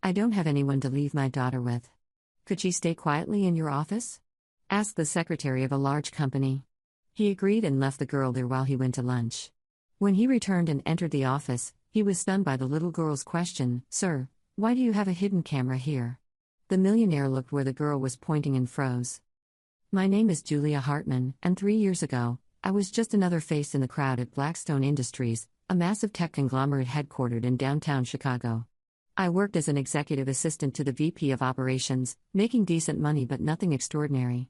I don't have anyone to leave my daughter with. Could she stay quietly in your office? Asked the secretary of a large company. He agreed and left the girl there while he went to lunch. When he returned and entered the office, he was stunned by the little girl's question, "Sir, why do you have a hidden camera here?" The millionaire looked where the girl was pointing and froze. "My name is Julia Hartman, and 3 years ago, I was just another face in the crowd at Blackstone Industries, a massive tech conglomerate headquartered in downtown Chicago. I worked as an executive assistant to the VP of Operations, making decent money but nothing extraordinary.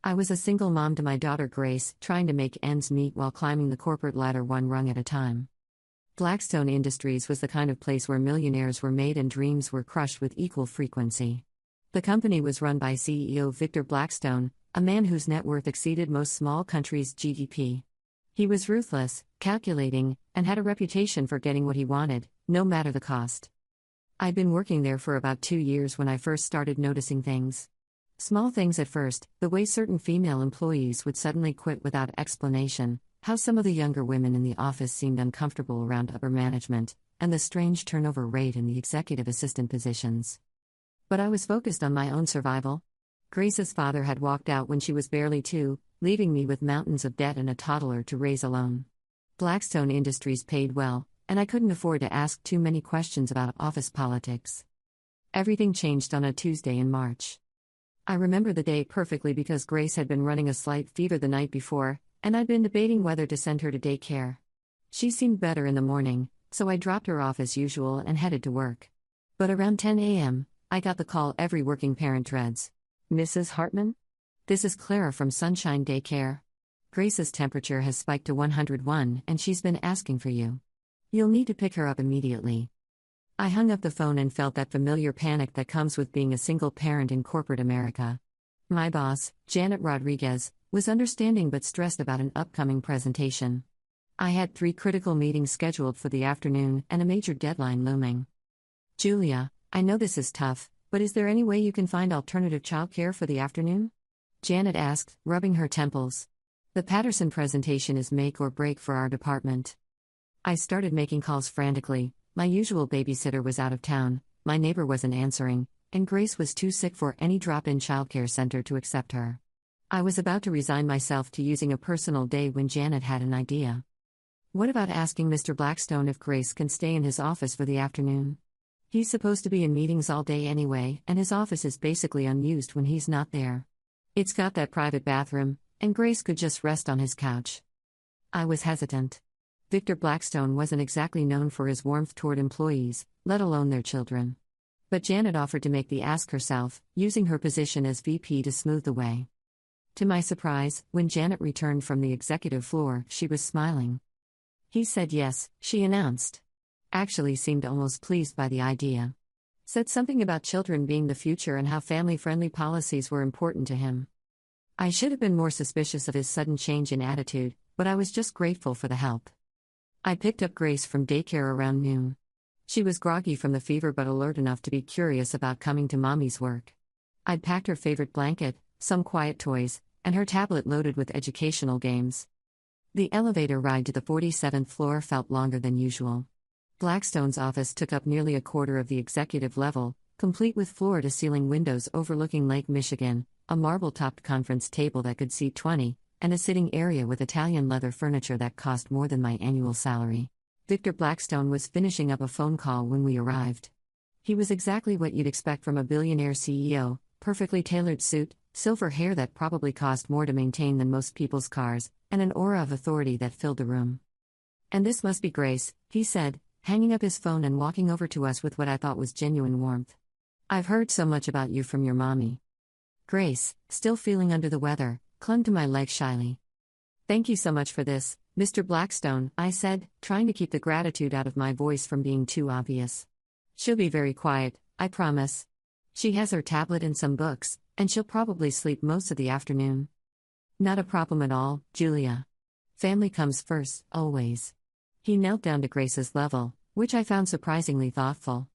I was a single mom to my daughter Grace, trying to make ends meet while climbing the corporate ladder one rung at a time." Blackstone Industries was the kind of place where millionaires were made and dreams were crushed with equal frequency. The company was run by CEO Victor Blackstone, a man whose net worth exceeded most small countries' GDP. He was ruthless, calculating, and had a reputation for getting what he wanted, no matter the cost. I'd been working there for about 2 years when I first started noticing things. Small things at first, the way certain female employees would suddenly quit without explanation, how some of the younger women in the office seemed uncomfortable around upper management, and the strange turnover rate in the executive assistant positions. But I was focused on my own survival. Grace's father had walked out when she was barely 2, leaving me with mountains of debt and a toddler to raise alone. Blackstone Industries paid well, and I couldn't afford to ask too many questions about office politics. Everything changed on a Tuesday in March. I remember the day perfectly because Grace had been running a slight fever the night before, and I'd been debating whether to send her to daycare. She seemed better in the morning, so I dropped her off as usual and headed to work. But around 10 a.m., I got the call every working parent dreads. "Mrs. Hartman? This is Clara from Sunshine Daycare. Grace's temperature has spiked to 101 and she's been asking for you. You'll need to pick her up immediately." I hung up the phone and felt that familiar panic that comes with being a single parent in corporate America. My boss, Janet Rodriguez, was understanding but stressed about an upcoming presentation. I had 3 critical meetings scheduled for the afternoon and a major deadline looming. "Julia, I know this is tough, but is there any way you can find alternative childcare for the afternoon?" Janet asked, rubbing her temples. "The Patterson presentation is make or break for our department." I started making calls frantically. My usual babysitter was out of town, my neighbor wasn't answering, and Grace was too sick for any drop-in childcare center to accept her. I was about to resign myself to using a personal day when Janet had an idea. "What about asking Mr. Blackstone if Grace can stay in his office for the afternoon? He's supposed to be in meetings all day anyway, and his office is basically unused when he's not there. It's got that private bathroom, and Grace could just rest on his couch." I was hesitant. Victor Blackstone wasn't exactly known for his warmth toward employees, let alone their children. But Janet offered to make the ask herself, using her position as VP to smooth the way. To my surprise, when Janet returned from the executive floor, she was smiling. "He said yes," she announced. Actually seemed almost pleased by the idea. Said something about children being the future and how family-friendly policies were important to him. I should have been more suspicious of his sudden change in attitude, but I was just grateful for the help. I picked up Grace from daycare around noon. She was groggy from the fever but alert enough to be curious about coming to Mommy's work. I'd packed her favorite blanket, some quiet toys, and her tablet loaded with educational games. The elevator ride to the 47th floor felt longer than usual. Blackstone's office took up nearly a quarter of the executive level, complete with floor-to-ceiling windows overlooking Lake Michigan, a marble-topped conference table that could seat 20, and a sitting area with Italian leather furniture that cost more than my annual salary. Victor Blackstone was finishing up a phone call when we arrived. He was exactly what you'd expect from a billionaire CEO, perfectly tailored suit, silver hair that probably cost more to maintain than most people's cars, and an aura of authority that filled the room. "And this must be Grace," he said, hanging up his phone and walking over to us with what I thought was genuine warmth. "I've heard so much about you from your mommy." Grace, still feeling under the weather, clung to my leg shyly. "Thank you so much for this, Mr. Blackstone," I said, trying to keep the gratitude out of my voice from being too obvious. "She'll be very quiet, I promise. She has her tablet and some books, and she'll probably sleep most of the afternoon." "Not a problem at all, Julia. Family comes first, always." He knelt down to Grace's level, which I found surprisingly thoughtful.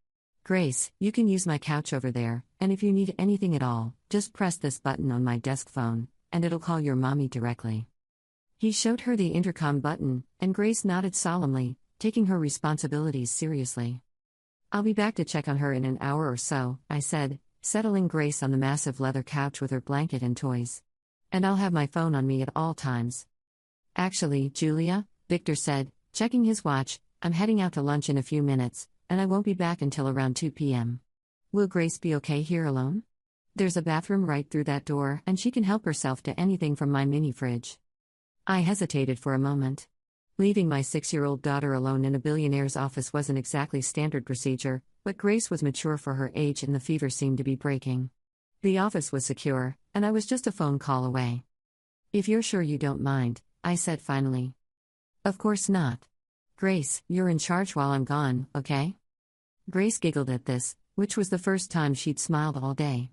"Grace, you can use my couch over there, and if you need anything at all, just press this button on my desk phone, and it'll call your mommy directly." He showed her the intercom button, and Grace nodded solemnly, taking her responsibilities seriously. I'll be back to check on her in an hour or so, I said, settling Grace on the massive leather couch with her blanket and toys. And I'll have my phone on me at all times. Actually, Julia, Victor said, checking his watch, I'm heading out to lunch in a few minutes, and I won't be back until around 2 p.m. Will Grace be okay here alone? There's a bathroom right through that door, and she can help herself to anything from my mini fridge. I hesitated for a moment. Leaving my 6-year-old daughter alone in a billionaire's office wasn't exactly standard procedure, but Grace was mature for her age and the fever seemed to be breaking. The office was secure, and I was just a phone call away. If you're sure you don't mind, I said finally. Of course not. Grace, you're in charge while I'm gone, okay? Grace giggled at this, which was the first time she'd smiled all day.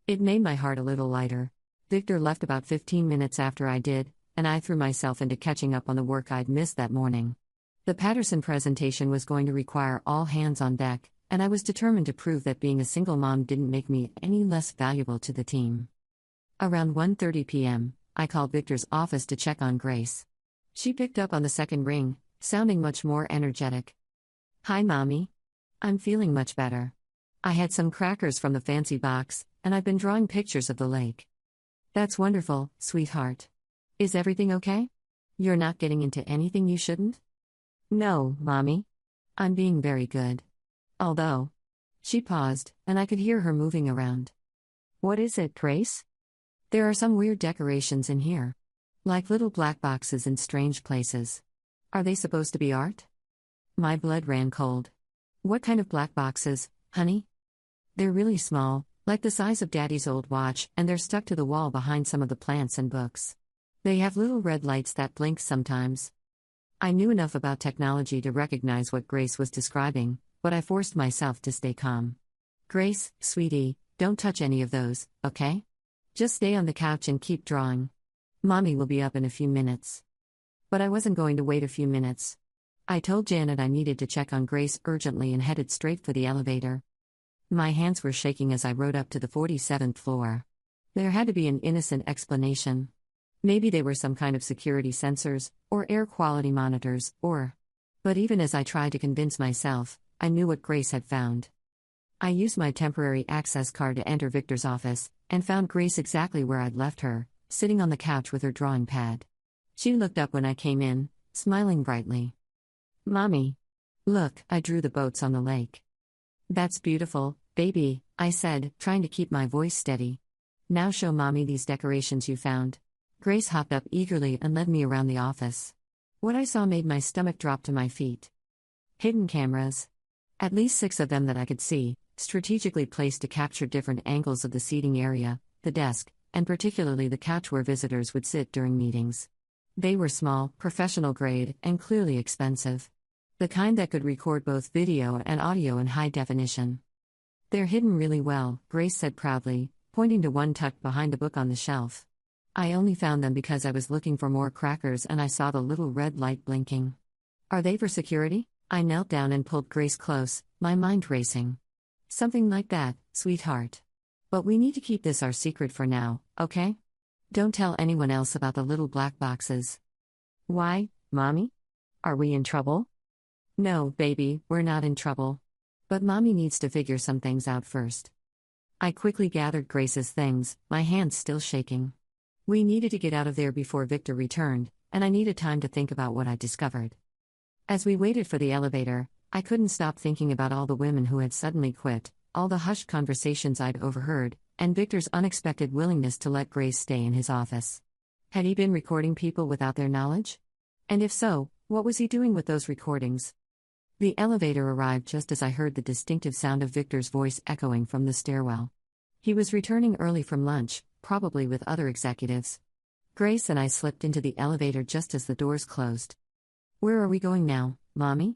It made my heart a little lighter. Victor left about 15 minutes after I did, and I threw myself into catching up on the work I'd missed that morning. The Patterson presentation was going to require all hands on deck, and I was determined to prove that being a single mom didn't make me any less valuable to the team. Around 1:30 p.m., I called Victor's office to check on Grace. She picked up on the second ring, sounding much more energetic. Hi, Mommy. I'm feeling much better. I had some crackers from the fancy box, and I've been drawing pictures of the lake. That's wonderful, sweetheart. Is everything okay? You're not getting into anything you shouldn't? No, Mommy. I'm being very good. Although. She paused, and I could hear her moving around. What is it, Grace? There are some weird decorations in here. Like little black boxes in strange places. Are they supposed to be art? My blood ran cold. What kind of black boxes, honey? They're really small, like the size of Daddy's old watch, and they're stuck to the wall behind some of the plants and books. They have little red lights that blink sometimes. I knew enough about technology to recognize what Grace was describing, but I forced myself to stay calm. Grace, sweetie, don't touch any of those, okay? Just stay on the couch and keep drawing. Mommy will be up in a few minutes. But I wasn't going to wait a few minutes. I told Janet I needed to check on Grace urgently and headed straight for the elevator. My hands were shaking as I rode up to the 47th floor. There had to be an innocent explanation. Maybe they were some kind of security sensors, or air quality monitors, or... But even as I tried to convince myself, I knew what Grace had found. I used my temporary access card to enter Victor's office, and found Grace exactly where I'd left her, sitting on the couch with her drawing pad. She looked up when I came in, smiling brightly. Mommy. Look, I drew the boats on the lake. That's beautiful, baby, I said, trying to keep my voice steady. Now show Mommy these decorations you found. Grace hopped up eagerly and led me around the office. What I saw made my stomach drop to my feet. Hidden cameras. At least 6 of them that I could see, strategically placed to capture different angles of the seating area, the desk, and particularly the couch where visitors would sit during meetings. They were small, professional grade, and clearly expensive. The kind that could record both video and audio in high definition. They're hidden really well, Grace said proudly, pointing to one tucked behind the book on the shelf. I only found them because I was looking for more crackers and I saw the little red light blinking. Are they for security? I knelt down and pulled Grace close, my mind racing. Something like that, sweetheart. But we need to keep this our secret for now, okay? Don't tell anyone else about the little black boxes. Why, Mommy? Are we in trouble? No, baby, we're not in trouble. But Mommy needs to figure some things out first. I quickly gathered Grace's things, my hands still shaking. We needed to get out of there before Victor returned, and I needed time to think about what I discovered. As we waited for the elevator, I couldn't stop thinking about all the women who had suddenly quit, all the hushed conversations I'd overheard, and Victor's unexpected willingness to let Grace stay in his office. Had he been recording people without their knowledge? And if so, what was he doing with those recordings? The elevator arrived just as I heard the distinctive sound of Victor's voice echoing from the stairwell. He was returning early from lunch, probably with other executives. Grace and I slipped into the elevator just as the doors closed. Where are we going now, Mommy?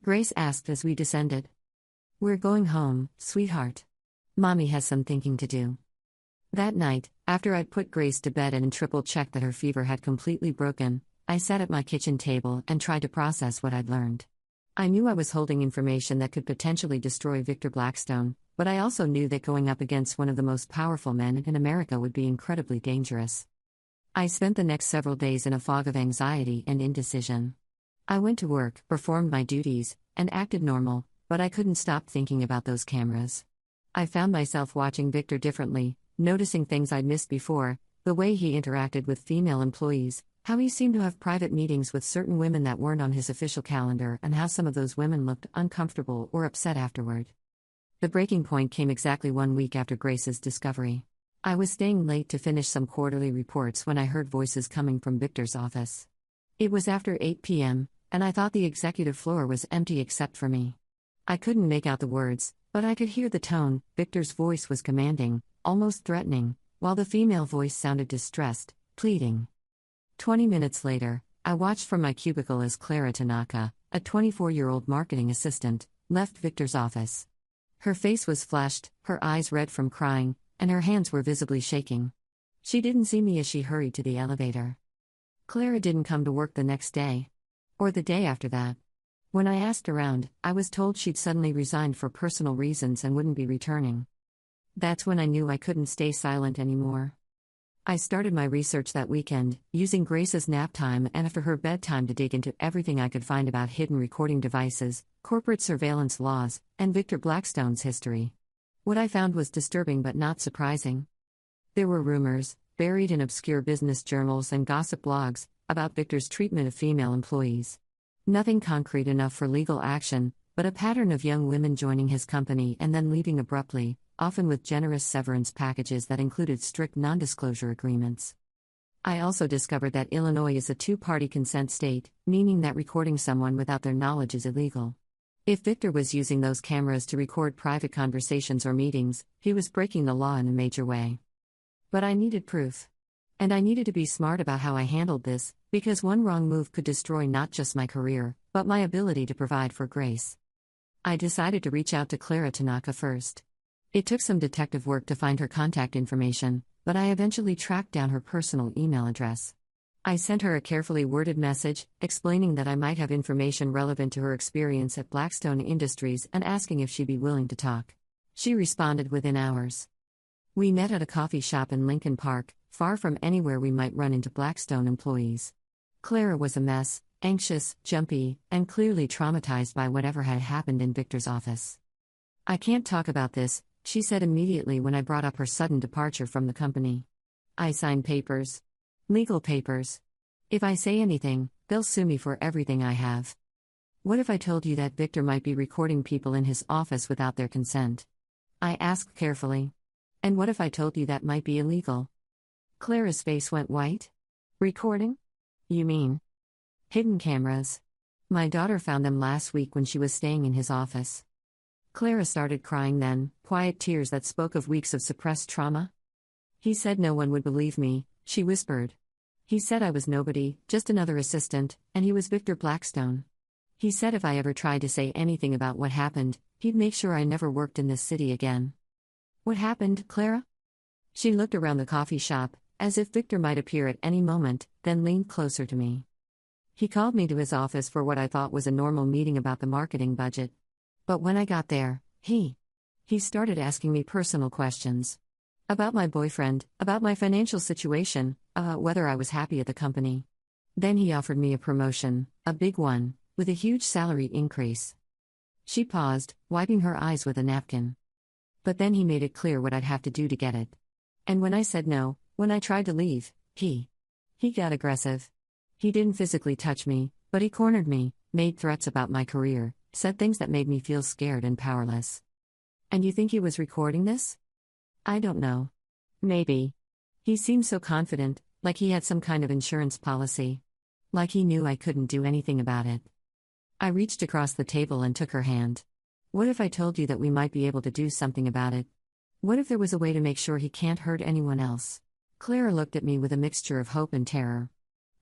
Grace asked as we descended. We're going home, sweetheart. Mommy has some thinking to do. That night, after I'd put Grace to bed and triple-checked that her fever had completely broken, I sat at my kitchen table and tried to process what I'd learned. I knew I was holding information that could potentially destroy Victor Blackstone, but I also knew that going up against one of the most powerful men in America would be incredibly dangerous. I spent the next several days in a fog of anxiety and indecision. I went to work, performed my duties, and acted normal, but I couldn't stop thinking about those cameras. I found myself watching Victor differently, noticing things I'd missed before, the way he interacted with female employees, how he seemed to have private meetings with certain women that weren't on his official calendar, and how some of those women looked uncomfortable or upset afterward. The breaking point came exactly 1 week after Grace's discovery. I was staying late to finish some quarterly reports when I heard voices coming from Victor's office. It was after 8 p.m., and I thought the executive floor was empty except for me. I couldn't make out the words, but I could hear the tone. Victor's voice was commanding, almost threatening, while the female voice sounded distressed, pleading. 20 minutes later, I watched from my cubicle as Clara Tanaka, a 24-year-old marketing assistant, left Victor's office. Her face was flushed, her eyes red from crying, and her hands were visibly shaking. She didn't see me as she hurried to the elevator. Clara didn't come to work the next day. Or the day after that. When I asked around, I was told she'd suddenly resigned for personal reasons and wouldn't be returning. That's when I knew I couldn't stay silent anymore. I started my research that weekend, using Grace's nap time and after her bedtime to dig into everything I could find about hidden recording devices, corporate surveillance laws, and Victor Blackstone's history. What I found was disturbing but not surprising. There were rumors, buried in obscure business journals and gossip blogs, about Victor's treatment of female employees. Nothing concrete enough for legal action, but a pattern of young women joining his company and then leaving abruptly, often with generous severance packages that included strict non-disclosure agreements. I also discovered that Illinois is a two-party consent state, meaning that recording someone without their knowledge is illegal. If Victor was using those cameras to record private conversations or meetings, he was breaking the law in a major way. But I needed proof. And I needed to be smart about how I handled this, because one wrong move could destroy not just my career, but my ability to provide for Grace. I decided to reach out to Clara Tanaka first. It took some detective work to find her contact information, but I eventually tracked down her personal email address. I sent her a carefully worded message, explaining that I might have information relevant to her experience at Blackstone Industries and asking if she'd be willing to talk. She responded within hours. We met at a coffee shop in Lincoln Park, far from anywhere we might run into Blackstone employees. Clara was a mess, anxious, jumpy, and clearly traumatized by whatever had happened in Victor's office. I can't talk about this, she said immediately when I brought up her sudden departure from the company. I signed papers. Legal papers. If I say anything, they'll sue me for everything I have. What if I told you that Victor might be recording people in his office without their consent? I asked carefully. And what if I told you that might be illegal? Clara's face went white. Recording? You mean? Hidden cameras. My daughter found them last week when she was staying in his office. Clara started crying then, quiet tears that spoke of weeks of suppressed trauma. He said no one would believe me, she whispered. He said I was nobody, just another assistant, and he was Victor Blackstone. He said if I ever tried to say anything about what happened, he'd make sure I never worked in this city again. What happened, Clara? She looked around the coffee shop, as if Victor might appear at any moment, then leaned closer to me. He called me to his office for what I thought was a normal meeting about the marketing budget. But when I got there, he started asking me personal questions. About my boyfriend, about my financial situation, whether I was happy at the company. Then he offered me a promotion, a big one, with a huge salary increase. She paused, wiping her eyes with a napkin. But then he made it clear what I'd have to do to get it. And when I said no, when I tried to leave, he got aggressive. He didn't physically touch me, but he cornered me, made threats about my career, said things that made me feel scared and powerless. And you think he was recording this? I don't know. Maybe. He seemed so confident, like he had some kind of insurance policy. Like he knew I couldn't do anything about it. I reached across the table and took her hand. What if I told you that we might be able to do something about it? What if there was a way to make sure he can't hurt anyone else? Clara looked at me with a mixture of hope and terror.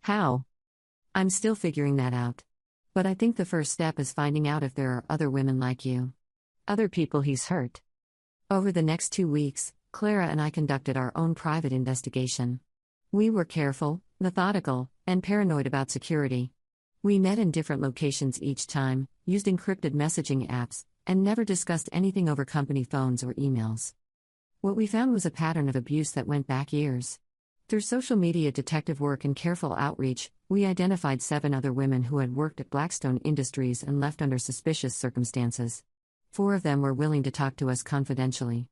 How? I'm still figuring that out. But I think the first step is finding out if there are other women like you. Other people he's hurt. Over the next 2 weeks, Clara and I conducted our own private investigation. We were careful, methodical, and paranoid about security. We met in different locations each time, used encrypted messaging apps, and never discussed anything over company phones or emails. What we found was a pattern of abuse that went back years. Through social media detective work and careful outreach, we identified 7 other women who had worked at Blackstone Industries and left under suspicious circumstances. 4 of them were willing to talk to us confidentially.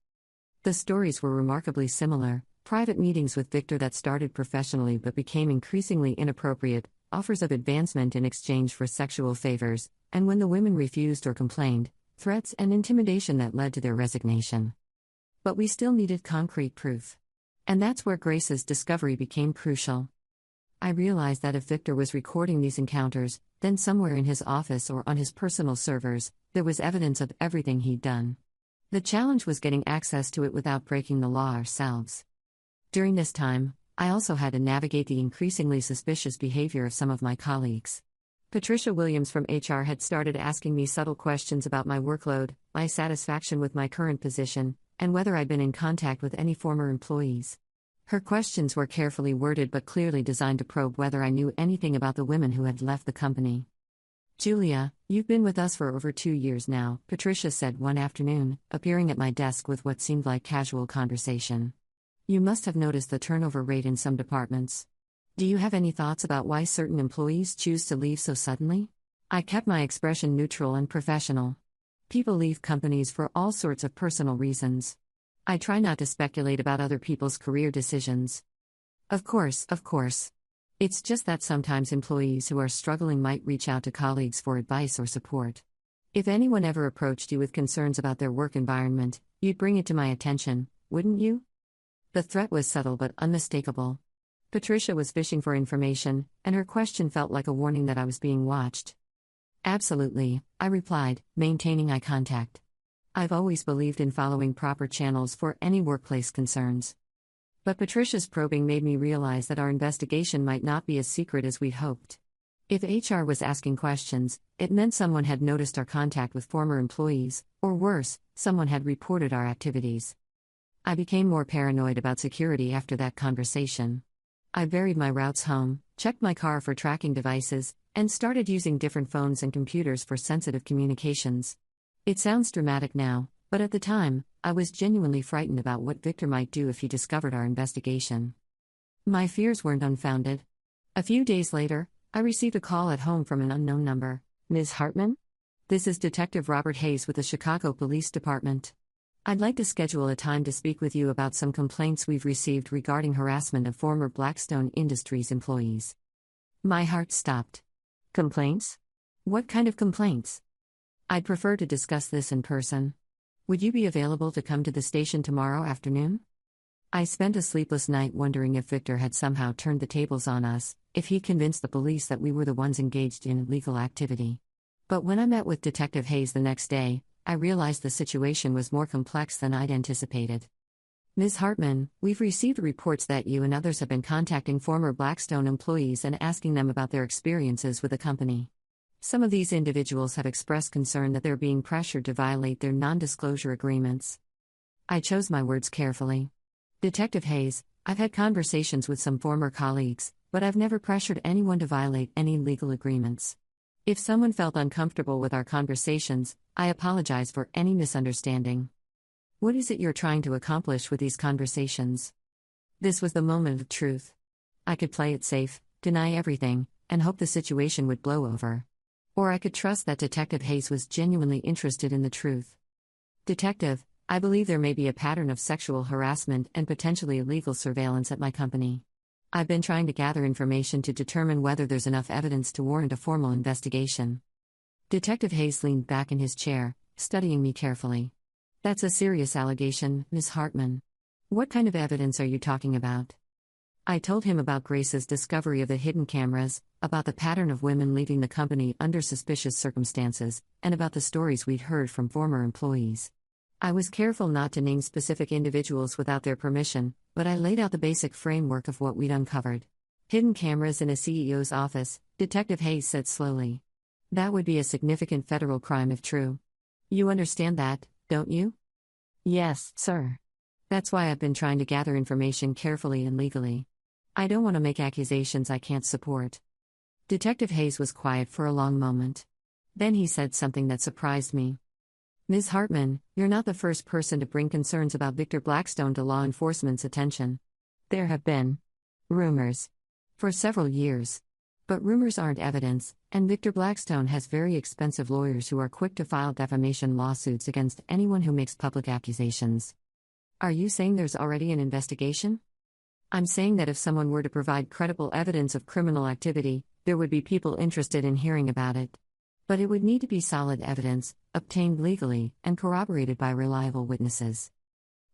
The stories were remarkably similar: private meetings with Victor that started professionally but became increasingly inappropriate, offers of advancement in exchange for sexual favors, and when the women refused or complained, threats and intimidation that led to their resignation. But we still needed concrete proof. And that's where Grace's discovery became crucial. I realized that if Victor was recording these encounters, then somewhere in his office or on his personal servers, there was evidence of everything he'd done. The challenge was getting access to it without breaking the law ourselves. During this time, I also had to navigate the increasingly suspicious behavior of some of my colleagues. Patricia Williams from HR had started asking me subtle questions about my workload, my satisfaction with my current position, and whether I'd been in contact with any former employees. Her questions were carefully worded but clearly designed to probe whether I knew anything about the women who had left the company. "Julia, you've been with us for over 2 years now," Patricia said one afternoon, appearing at my desk with what seemed like casual conversation. "You must have noticed the turnover rate in some departments. Do you have any thoughts about why certain employees choose to leave so suddenly?" I kept my expression neutral and professional. People leave companies for all sorts of personal reasons. I try not to speculate about other people's career decisions. Of course. It's just that sometimes employees who are struggling might reach out to colleagues for advice or support. If anyone ever approached you with concerns about their work environment, you'd bring it to my attention, wouldn't you? The threat was subtle but unmistakable. Patricia was fishing for information, and her question felt like a warning that I was being watched. "Absolutely," I replied, maintaining eye contact. I've always believed in following proper channels for any workplace concerns. But Patricia's probing made me realize that our investigation might not be as secret as we'd hoped. If HR was asking questions, it meant someone had noticed our contact with former employees, or worse, someone had reported our activities. I became more paranoid about security after that conversation. I varied my routes home, checked my car for tracking devices, and started using different phones and computers for sensitive communications. It sounds dramatic now, but at the time, I was genuinely frightened about what Victor might do if he discovered our investigation. My fears weren't unfounded. A few days later, I received a call at home from an unknown number. "Ms. Hartman? This is Detective Robert Hayes with the Chicago Police Department. I'd like to schedule a time to speak with you about some complaints we've received regarding harassment of former Blackstone Industries employees." My heart stopped. "Complaints? What kind of complaints?" "I'd prefer to discuss this in person. Would you be available to come to the station tomorrow afternoon?" I spent a sleepless night wondering if Victor had somehow turned the tables on us, if he convinced the police that we were the ones engaged in illegal activity. But when I met with Detective Hayes the next day, I realized the situation was more complex than I'd anticipated. "Ms. Hartman, we've received reports that you and others have been contacting former Blackstone employees and asking them about their experiences with the company. Some of these individuals have expressed concern that they're being pressured to violate their non-disclosure agreements." I chose my words carefully. "Detective Hayes, I've had conversations with some former colleagues, but I've never pressured anyone to violate any legal agreements. If someone felt uncomfortable with our conversations, I apologize for any misunderstanding. What is it you're trying to accomplish with these conversations?" This was the moment of truth. I could play it safe, deny everything, and hope the situation would blow over. Or I could trust that Detective Hayes was genuinely interested in the truth. "Detective, I believe there may be a pattern of sexual harassment and potentially illegal surveillance at my company. I've been trying to gather information to determine whether there's enough evidence to warrant a formal investigation." Detective Hayes leaned back in his chair, studying me carefully. "That's a serious allegation, Ms. Hartman. What kind of evidence are you talking about?" I told him about Grace's discovery of the hidden cameras, about the pattern of women leaving the company under suspicious circumstances, and about the stories we'd heard from former employees. I was careful not to name specific individuals without their permission, but I laid out the basic framework of what we'd uncovered. "Hidden cameras in a CEO's office," Detective Hayes said slowly. "That would be a significant federal crime if true. You understand that, don't you?" "Yes, sir. That's why I've been trying to gather information carefully and legally. I don't want to make accusations I can't support." Detective Hayes was quiet for a long moment. Then he said something that surprised me. "Ms. Hartman, you're not the first person to bring concerns about Victor Blackstone to law enforcement's attention. There have been rumors for several years. But rumors aren't evidence, and Victor Blackstone has very expensive lawyers who are quick to file defamation lawsuits against anyone who makes public accusations. Are you saying there's already an investigation? I'm saying that if someone were to provide credible evidence of criminal activity, there would be people interested in hearing about it. But it would need to be solid evidence, obtained legally, and corroborated by reliable witnesses.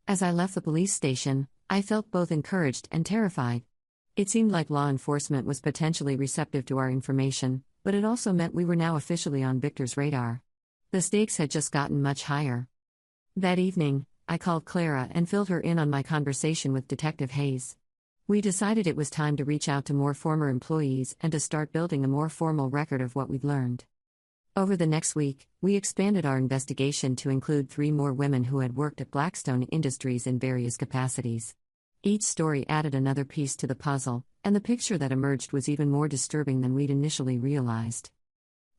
As I left the police station, I felt both encouraged and terrified. It seemed like law enforcement was potentially receptive to our information, but it also meant we were now officially on Victor's radar. The stakes had just gotten much higher. That evening, I called Clara and filled her in on my conversation with Detective Hayes. We decided it was time to reach out to more former employees and to start building a more formal record of what we'd learned. Over the next week, we expanded our investigation to include 3 more women who had worked at Blackstone Industries in various capacities. Each story added another piece to the puzzle, and the picture that emerged was even more disturbing than we'd initially realized.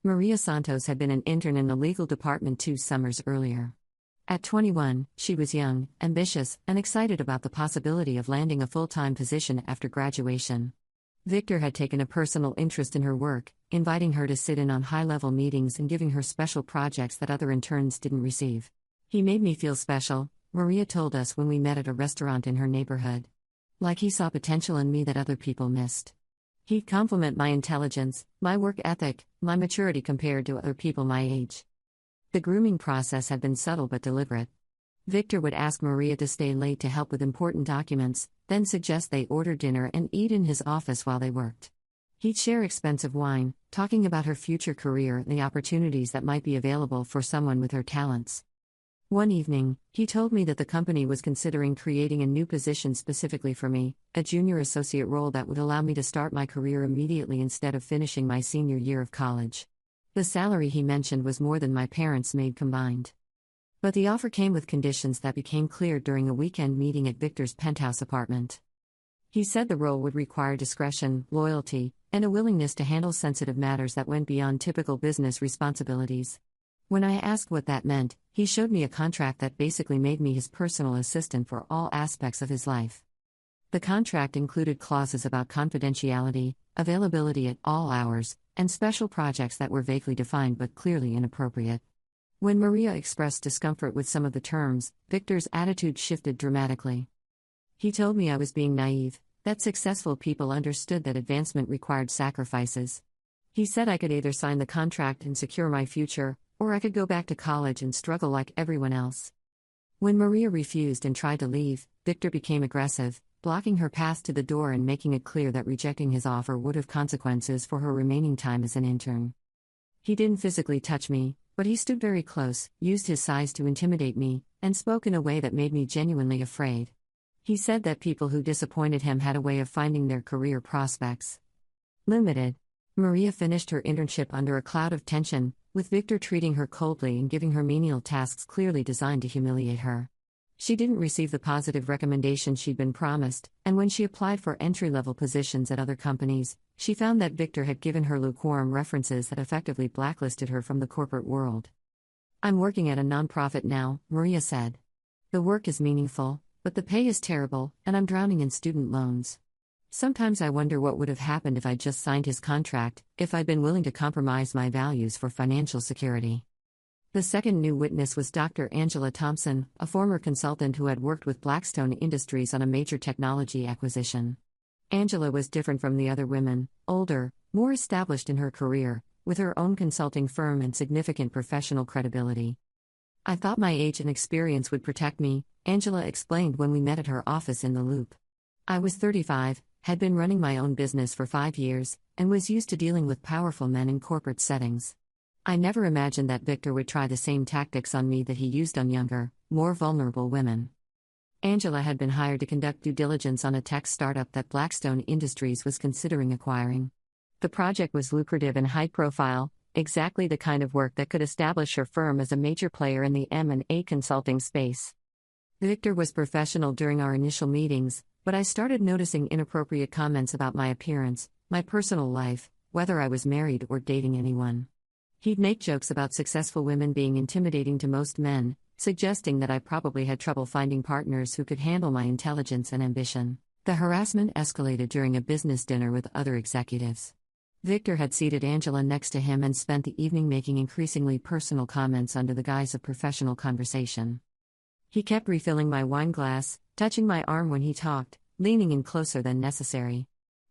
Maria Santos had been an intern in the legal department 2 summers earlier. At 21, she was young, ambitious, and excited about the possibility of landing a full-time position after graduation. Victor had taken a personal interest in her work, inviting her to sit in on high-level meetings and giving her special projects that other interns didn't receive. He made me feel special, Maria told us when we met at a restaurant in her neighborhood. Like he saw potential in me that other people missed. He'd compliment my intelligence, my work ethic, my maturity compared to other people my age. The grooming process had been subtle but deliberate. Victor would ask Maria to stay late to help with important documents, then suggest they order dinner and eat in his office while they worked. He'd share expensive wine, talking about her future career and the opportunities that might be available for someone with her talents. One evening, he told me that the company was considering creating a new position specifically for me, a junior associate role that would allow me to start my career immediately instead of finishing my senior year of college. The salary he mentioned was more than my parents made combined. But the offer came with conditions that became clear during a weekend meeting at Victor's penthouse apartment. He said the role would require discretion, loyalty, and a willingness to handle sensitive matters that went beyond typical business responsibilities. When I asked what that meant, he showed me a contract that basically made me his personal assistant for all aspects of his life. The contract included clauses about confidentiality, availability at all hours, and special projects that were vaguely defined but clearly inappropriate. When Maria expressed discomfort with some of the terms, Victor's attitude shifted dramatically. He told me I was being naive, that successful people understood that advancement required sacrifices. He said I could either sign the contract and secure my future, or I could go back to college and struggle like everyone else. When Maria refused and tried to leave, Victor became aggressive, blocking her path to the door and making it clear that rejecting his offer would have consequences for her remaining time as an intern. He didn't physically touch me, but he stood very close, used his size to intimidate me, and spoke in a way that made me genuinely afraid. He said that people who disappointed him had a way of finding their career prospects limited. Maria finished her internship under a cloud of tension, with Victor treating her coldly and giving her menial tasks clearly designed to humiliate her. She didn't receive the positive recommendation she'd been promised, and when she applied for entry-level positions at other companies, she found that Victor had given her lukewarm references that effectively blacklisted her from the corporate world. "I'm working at a nonprofit now," Maria said. "The work is meaningful, but the pay is terrible, and I'm drowning in student loans. Sometimes I wonder what would have happened if I'd just signed his contract, if I'd been willing to compromise my values for financial security." The second new witness was Dr. Angela Thompson, a former consultant who had worked with Blackstone Industries on a major technology acquisition. Angela was different from the other women, older, more established in her career, with her own consulting firm and significant professional credibility. "I thought my age and experience would protect me," Angela explained when we met at her office in the Loop. "I was 35, had been running my own business for 5 years, and was used to dealing with powerful men in corporate settings. I never imagined that Victor would try the same tactics on me that he used on younger, more vulnerable women." Angela had been hired to conduct due diligence on a tech startup that Blackstone Industries was considering acquiring. The project was lucrative and high-profile, exactly the kind of work that could establish her firm as a major player in the M&A consulting space. Victor was professional during our initial meetings, but I started noticing inappropriate comments about my appearance, my personal life, whether I was married or dating anyone. He'd make jokes about successful women being intimidating to most men, suggesting that I probably had trouble finding partners who could handle my intelligence and ambition. The harassment escalated during a business dinner with other executives. Victor had seated Angela next to him and spent the evening making increasingly personal comments under the guise of professional conversation. He kept refilling my wine glass, touching my arm when he talked, leaning in closer than necessary.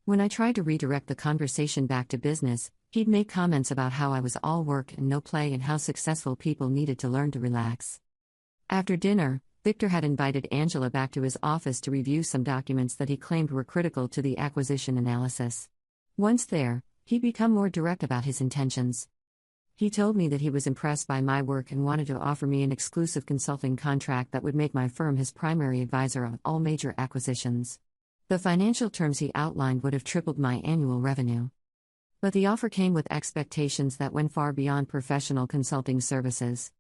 When I tried to redirect the conversation back to business, he'd make comments about how I was all work and no play and how successful people needed to learn to relax. After dinner, Victor had invited Angela back to his office to review some documents that he claimed were critical to the acquisition analysis. Once there, he'd become more direct about his intentions. He told me that he was impressed by my work and wanted to offer me an exclusive consulting contract that would make my firm his primary advisor on all major acquisitions. The financial terms he outlined would have tripled my annual revenue. But the offer came with expectations that went far beyond professional consulting services.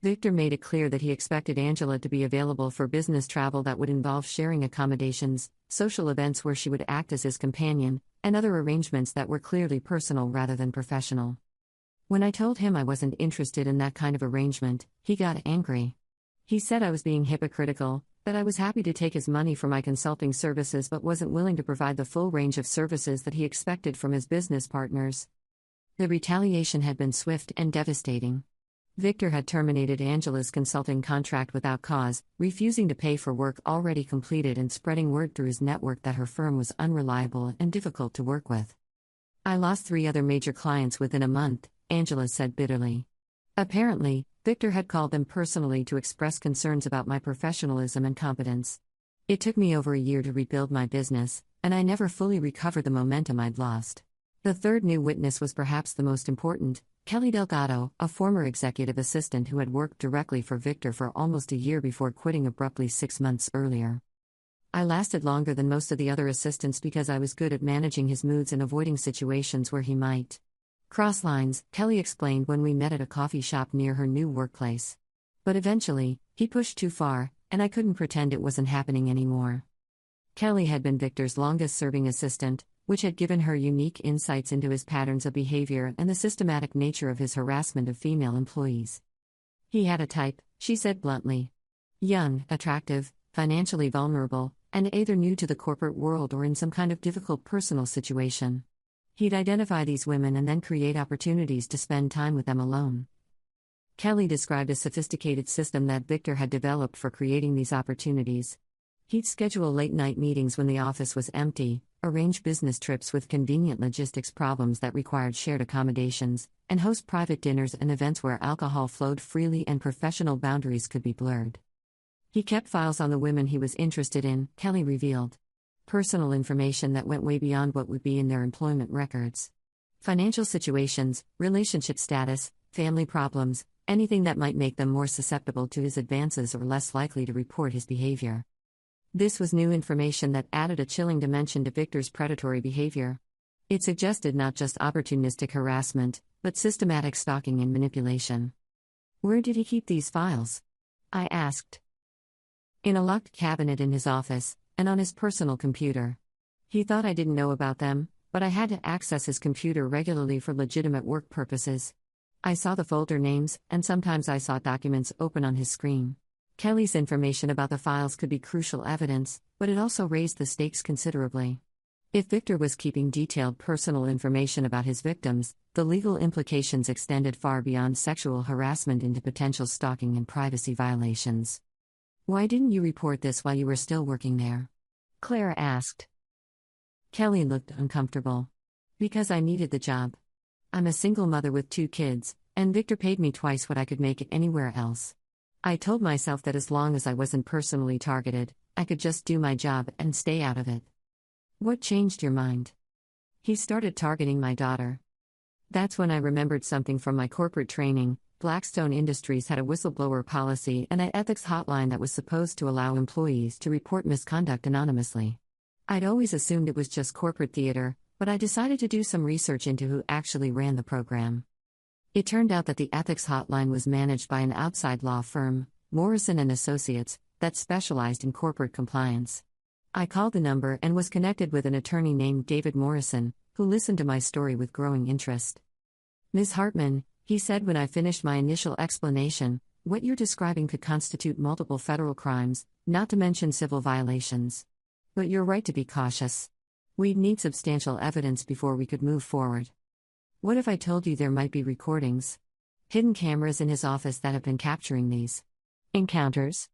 Victor made it clear that he expected Angela to be available for business travel that would involve sharing accommodations, social events where she would act as his companion, and other arrangements that were clearly personal rather than professional. When I told him I wasn't interested in that kind of arrangement, he got angry. He said I was being hypocritical, that I was happy to take his money for my consulting services but wasn't willing to provide the full range of services that he expected from his business partners. The retaliation had been swift and devastating. Victor had terminated Angela's consulting contract without cause, refusing to pay for work already completed and spreading word through his network that her firm was unreliable and difficult to work with. I lost 3 other major clients within a month, Angela said bitterly. Apparently, Victor had called them personally to express concerns about my professionalism and competence. It took me over a year to rebuild my business, and I never fully recovered the momentum I'd lost. The third new witness was perhaps the most important, Kelly Delgado, a former executive assistant who had worked directly for Victor for almost a year before quitting abruptly 6 months earlier. I lasted longer than most of the other assistants because I was good at managing his moods and avoiding situations where he might cross lines, Kelly explained when we met at a coffee shop near her new workplace. But eventually, he pushed too far, and I couldn't pretend it wasn't happening anymore. Kelly had been Victor's longest-serving assistant, which had given her unique insights into his patterns of behavior and the systematic nature of his harassment of female employees. He had a type, she said bluntly. Young, attractive, financially vulnerable, and either new to the corporate world or in some kind of difficult personal situation. He'd identify these women and then create opportunities to spend time with them alone. Kelly described a sophisticated system that Victor had developed for creating these opportunities. He'd schedule late-night meetings when the office was empty, arrange business trips with convenient logistics problems that required shared accommodations, and host private dinners and events where alcohol flowed freely and professional boundaries could be blurred. He kept files on the women he was interested in, Kelly revealed. Personal information that went way beyond what would be in their employment records. Financial situations, relationship status, family problems, anything that might make them more susceptible to his advances or less likely to report his behavior. This was new information that added a chilling dimension to Victor's predatory behavior. It suggested not just opportunistic harassment, but systematic stalking and manipulation. Where did he keep these files? I asked. In a locked cabinet in his office, and on his personal computer. He thought I didn't know about them, but I had to access his computer regularly for legitimate work purposes. I saw the folder names, and sometimes I saw documents open on his screen. Kelly's information about the files could be crucial evidence, but it also raised the stakes considerably. If Victor was keeping detailed personal information about his victims, the legal implications extended far beyond sexual harassment into potential stalking and privacy violations. Why didn't you report this while you were still working there? Claire asked. Kelly looked uncomfortable. Because I needed the job. I'm a single mother with 2 kids, and Victor paid me twice what I could make anywhere else. I told myself that as long as I wasn't personally targeted, I could just do my job and stay out of it. What changed your mind? He started targeting my daughter. That's when I remembered something from my corporate training. Blackstone Industries had a whistleblower policy and an ethics hotline that was supposed to allow employees to report misconduct anonymously. I'd always assumed it was just corporate theater, but I decided to do some research into who actually ran the program. It turned out that the ethics hotline was managed by an outside law firm, Morrison & Associates, that specialized in corporate compliance. I called the number and was connected with an attorney named David Morrison, who listened to my story with growing interest. Ms. Hartman, he said when I finished my initial explanation, what you're describing could constitute multiple federal crimes, not to mention civil violations. But you're right to be cautious. We'd need substantial evidence before we could move forward. What if I told you there might be recordings? Hidden cameras in his office that have been capturing these encounters?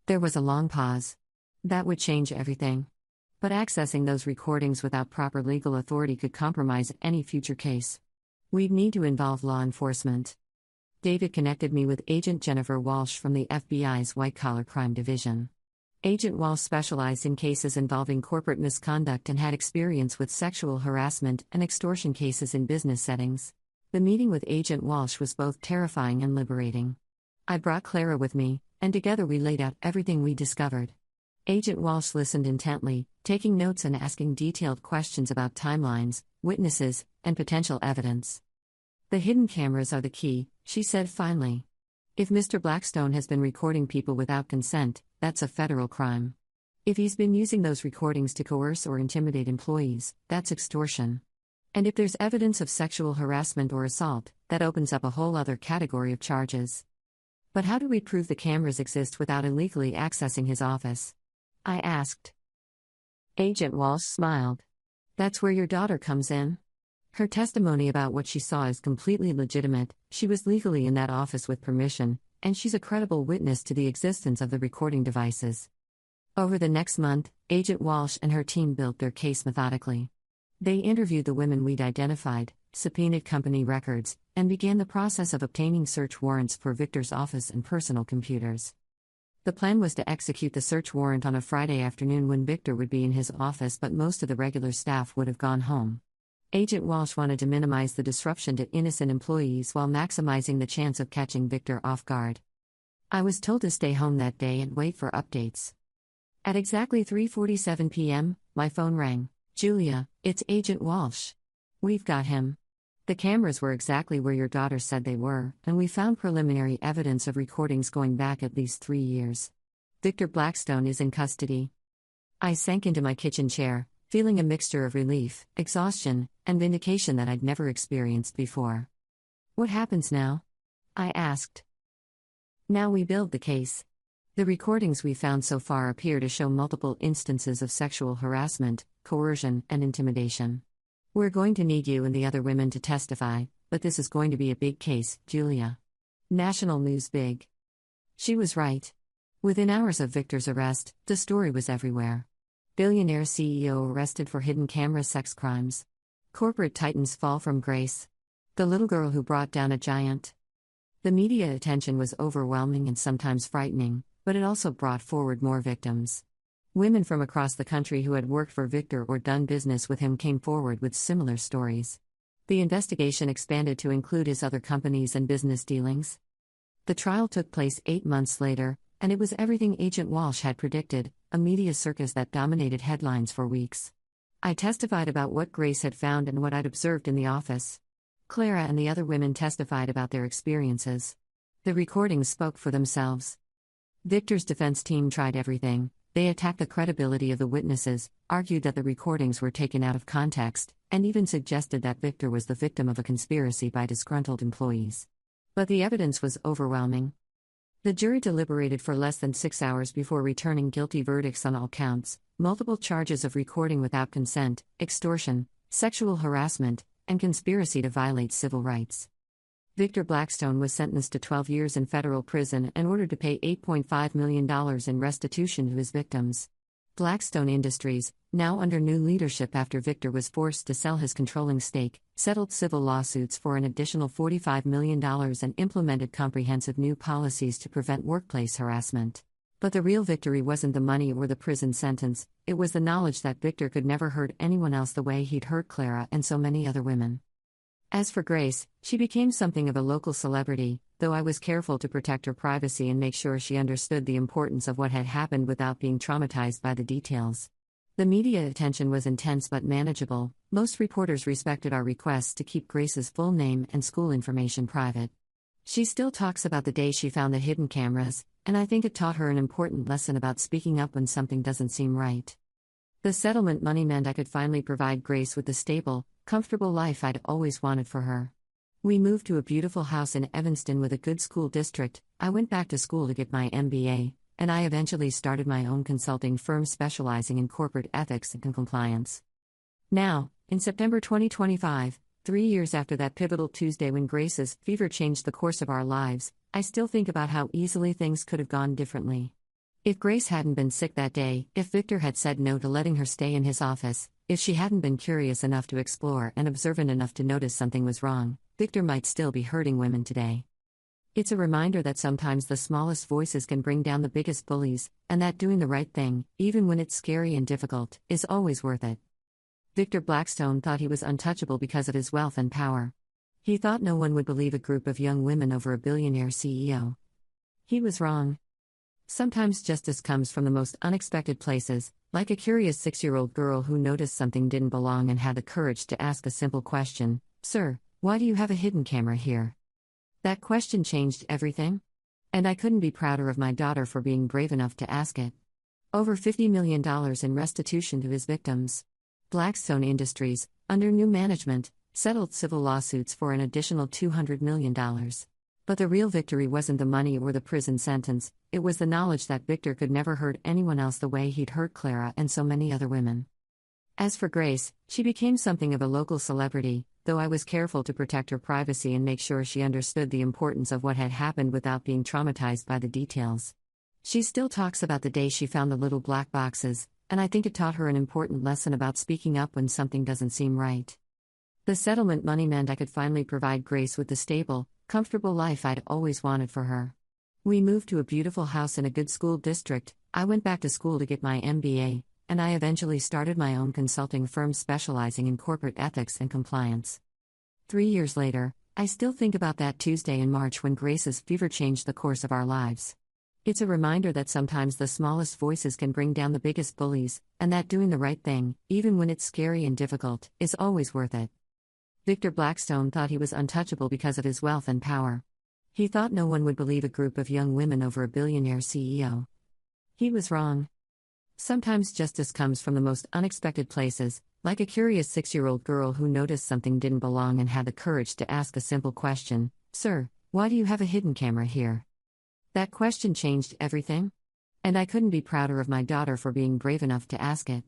There was a long pause. That would change everything. But accessing those recordings without proper legal authority could compromise any future case. We'd need to involve law enforcement. David connected me with Agent Jennifer Walsh from the FBI's White Collar Crime Division. Agent Walsh specialized in cases involving corporate misconduct and had experience with sexual harassment and extortion cases in business settings. The meeting with Agent Walsh was both terrifying and liberating. I brought Clara with me, and together we laid out everything we discovered. Agent Walsh listened intently, taking notes and asking detailed questions about timelines, witnesses, and potential evidence. The hidden cameras are the key, she said finally. If Mr. Blackstone has been recording people without consent, that's a federal crime. If he's been using those recordings to coerce or intimidate employees, that's extortion. And if there's evidence of sexual harassment or assault, that opens up a whole other category of charges. But how do we prove the cameras exist without illegally accessing his office? I asked. Agent Walsh smiled. That's where your daughter comes in. Her testimony about what she saw is completely legitimate. She was legally in that office with permission, and she's a credible witness to the existence of the recording devices. Over the next month, Agent Walsh and her team built their case methodically. They interviewed the women we'd identified, subpoenaed company records, and began the process of obtaining search warrants for Victor's office and personal computers. The plan was to execute the search warrant on a Friday afternoon when Victor would be in his office, but most of the regular staff would have gone home. Agent Walsh wanted to minimize the disruption to innocent employees while maximizing the chance of catching Victor off guard. I was told to stay home that day and wait for updates. At exactly 3:47 p.m., my phone rang. Julia, it's Agent Walsh. We've got him. The cameras were exactly where your daughter said they were, and we found preliminary evidence of recordings going back at least 3 years. Victor Blackstone is in custody. I sank into my kitchen chair, feeling a mixture of relief, exhaustion, and vindication that I'd never experienced before. What happens now? I asked. Now we build the case. The recordings we found so far appear to show multiple instances of sexual harassment, coercion, and intimidation. We're going to need you and the other women to testify, but this is going to be a big case, Julia. National news big. She was right. Within hours of Victor's arrest, the story was everywhere. Billionaire CEO arrested for hidden camera sex crimes. Corporate titans fall from grace. The little girl who brought down a giant. The media attention was overwhelming and sometimes frightening, but it also brought forward more victims. Women from across the country who had worked for Victor or done business with him came forward with similar stories. The investigation expanded to include his other companies and business dealings. The trial took place 8 months later, and it was everything Agent Walsh had predicted, a media circus that dominated headlines for weeks. I testified about what Grace had found and what I'd observed in the office. Clara and the other women testified about their experiences. The recordings spoke for themselves. Victor's defense team tried everything. They attacked the credibility of the witnesses, argued that the recordings were taken out of context, and even suggested that Victor was the victim of a conspiracy by disgruntled employees. But the evidence was overwhelming. The jury deliberated for less than 6 hours before returning guilty verdicts on all counts: multiple charges of recording without consent, extortion, sexual harassment, and conspiracy to violate civil rights. Victor Blackstone was sentenced to 12 years in federal prison and ordered to pay $8.5 million in restitution to his victims. Blackstone Industries, now under new leadership after Victor was forced to sell his controlling stake, settled civil lawsuits for an additional $45 million and implemented comprehensive new policies to prevent workplace harassment. But the real victory wasn't the money or the prison sentence, it was the knowledge that Victor could never hurt anyone else the way he'd hurt Clara and so many other women. As for Grace, she became something of a local celebrity, though I was careful to protect her privacy and make sure she understood the importance of what had happened without being traumatized by the details. The media attention was intense but manageable. Most reporters respected our requests to keep Grace's full name and school information private. She still talks about the day she found the hidden cameras, and I think it taught her an important lesson about speaking up when something doesn't seem right. The settlement money meant I could finally provide Grace with the stable, comfortable life I'd always wanted for her. We moved to a beautiful house in Evanston with a good school district. I went back to school to get my MBA, and I eventually started my own consulting firm specializing in corporate ethics and compliance. Now, in September 2025, 3 years after that pivotal Tuesday when Grace's fever changed the course of our lives, I still think about how easily things could have gone differently. If Grace hadn't been sick that day, if Victor had said no to letting her stay in his office, if she hadn't been curious enough to explore and observant enough to notice something was wrong, Victor might still be hurting women today. It's a reminder that sometimes the smallest voices can bring down the biggest bullies, and that doing the right thing, even when it's scary and difficult, is always worth it. Victor Blackstone thought he was untouchable because of his wealth and power. He thought no one would believe a group of young women over a billionaire CEO. He was wrong. Sometimes justice comes from the most unexpected places, like a curious 6-year-old girl who noticed something didn't belong and had the courage to ask a simple question, "Sir, why do you have a hidden camera here?" That question changed everything. And I couldn't be prouder of my daughter for being brave enough to ask it. Over $50 million in restitution to his victims. Blackstone Industries, under new management, settled civil lawsuits for an additional $200 million. But the real victory wasn't the money or the prison sentence, it was the knowledge that Victor could never hurt anyone else the way he'd hurt Clara and so many other women. As for Grace, she became something of a local celebrity, though I was careful to protect her privacy and make sure she understood the importance of what had happened without being traumatized by the details. She still talks about the day she found the little black boxes, and I think it taught her an important lesson about speaking up when something doesn't seem right. The settlement money meant I could finally provide Grace with the stable, comfortable life I'd always wanted for her. We moved to a beautiful house in a good school district, I went back to school to get my MBA, and I eventually started my own consulting firm specializing in corporate ethics and compliance. 3 years later, I still think about that Tuesday in March when Grace's fever changed the course of our lives. It's a reminder that sometimes the smallest voices can bring down the biggest bullies, and that doing the right thing, even when it's scary and difficult, is always worth it. Victor Blackstone thought he was untouchable because of his wealth and power. He thought no one would believe a group of young women over a billionaire CEO. He was wrong. Sometimes justice comes from the most unexpected places, like a curious 6-year-old girl who noticed something didn't belong and had the courage to ask a simple question, "Sir, why do you have a hidden camera here?" That question changed everything. And I couldn't be prouder of my daughter for being brave enough to ask it.